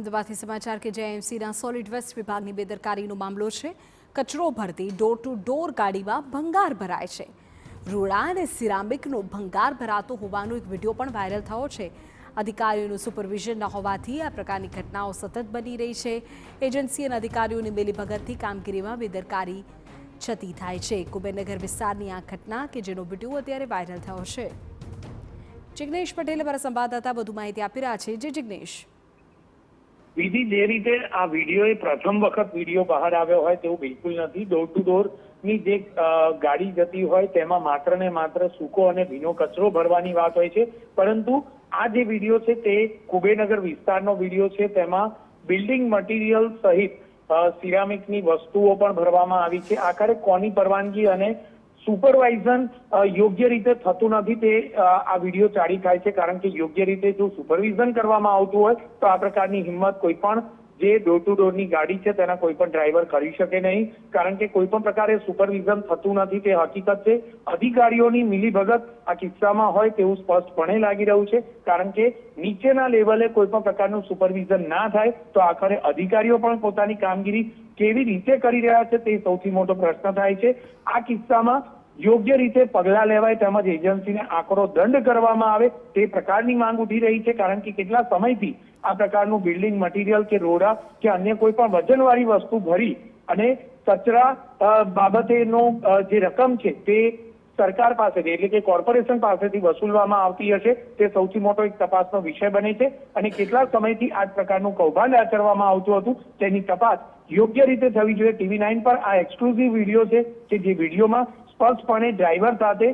અમદાવાદથી સમાચાર કે જેએમસીના સોલિડ વેસ્ટ વિભાગની બેદરકારીનો મામલો છે। કચરો ભરતી ડોર ટુ ડોર ગાડીમાં ભંગાર ભરાય છે। રોડા અને સિરામિકનો ભંગાર ભરાતો હોવાનો એક વિડીયો પણ વાયરલ થયો છે। અધિકારીઓનું સુપરવિઝન ન હોવાથી આ પ્રકારની ઘટનાઓ સતત બની રહી છે। એજન્સી અને અધિકારીઓની મિલીભગતથી કામગીરીમાં બેદરકારી છતી થાય છે। કુબેરનગર વિસ્તારની આ ઘટના કે જેનો વિડીયો અત્યારે વાયરલ થયો છે। જિગ્નેશ પટેલ અમારા સંવાદદાતા વધુ માહિતી આપી રહ્યા છે। જે જિગ્નેશ, વિધિ જે રીતે આ વિડીયો પ્રથમ વખત વિડીયો બહાર આવ્યો હોય તેવું બિલકુલ નથી। ડોર ટુ ડોર ની જે ગાડી જતી હોય તેમાં માત્ર ને માત્ર સૂકો અને ભીનો કચરો ભરવાની વાત હોય છે, પરંતુ આ જે વિડીયો છે તે કુબેરનગર વિસ્તારનો વિડીયો છે। તેમાં બિલ્ડિંગ મટીરિયલ સહિત સિરામિકની વસ્તુઓ પણ ભરવામાં આવી છે। આખરે કોની પરવાનગી અને સુપરવાઇઝન યોગ્ય રીતે થતું નથી તે આ વિડીયો ચાડી થાય છે, કારણ કે યોગ્ય રીતે જો સુપરવિઝન કરવામાં આવતું હોય તો આ પ્રકારની હિંમત કોઈ પણ જે ડોર ટુ ડોરની ગાડી છે તેના કોઈ પણ ડ્રાઈવર કરી શકે નહીં, કારણ કે કોઈ પણ પ્રકારે સુપરવિઝન થતું નથી તે હકીકત છે। અધિકારીઓની મિલીભગત આ કિસ્સામાં હોય તેવું સ્પષ્ટપણે લાગી રહ્યું છે, કારણ કે નીચેના લેવલે કોઈ પણ પ્રકારનું સુપરવિઝન ના થાય તો આખરે અધિકારીઓ પણ પોતાની કામગીરી કેવી રીતે કરી રહ્યા છે તે સૌથી મોટો પ્રશ્ન થાય છે। આ કિસ્સામાં યોગ્ય રીતે પગલાં લેવાય તેમજ એજન્સીને આકરો દંડ કરવામાં આવે તે પ્રકારની માંગ ઉઠી રહી છે, કારણ કે કેટલા સમયથી આ પ્રકારનું બિલ્ડિંગ મટીરિયલ કે રોડા કે અન્ય કોઈ પણ વજનવાળી વસ્તુ ભરી અને કચરા બાબતેનો જે રકમ છે તે સરકાર પાસેથી એટલે કે કોર્પોરેશન પાસેથી વસૂલવામાં આવતી હશે તે સૌથી મોટો એક તપાસનો વિષય બને છે। અને કેટલા સમયથી આ પ્રકારનું કૌભાંડ આચરવામાં આવતું હતું તેની તપાસ યોગ્ય રીતે થવી જોઈએ। TV9 પર આ એક્સક્લુઝિવ વિડીયો છે કે જે વિડીયોમાં સ્પષ્ટપણે ડ્રાઈવર સાથે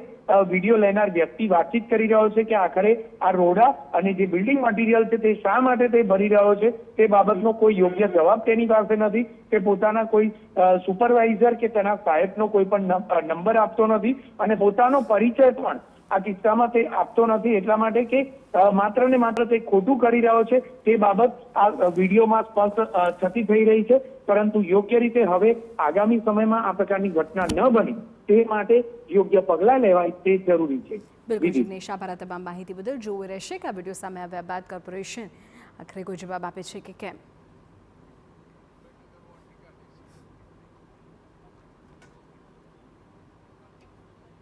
વિડીયો લેનાર વ્યક્તિ વાતચીત કરી રહ્યો છે કે આખરે આ રોડા અને જે બિલ્ડિંગ મટીરિયલ છે તે શા માટે તે ભરી રહ્યો છે તે બાબતનો કોઈ યોગ્ય જવાબ તેની પાસે નથી। તે પોતાના કોઈ સુપરવાઇઝર કે તેના સાહેબનો કોઈ પણ નંબર આપતો નથી અને પોતાનો પરિચય પણ આ કિસ્સામાં તે આપતો નથી, એટલા માટે કે માત્ર ને માત્ર તે ખોટું કરી રહ્યો છે તે બાબત આ વિડીયોમાં સ્પષ્ટ થતી થઈ રહી છે। પરંતુ યોગ્ય રીતે હવે આગામી સમયમાં આ પ્રકારની ઘટના ન બને તે માટે યોગ્ય પગલાં લેવાય તે જરૂરી છે। બિલકુલ જિગ્નેશ, આભાર તમામ માહિતી બદલ। જોવું રહેશે કે આ વિડીયો સામે આવ્યા બાદ કોર્પોરેશન આખરે કોઈ જવાબ આપે છે કે કેમ।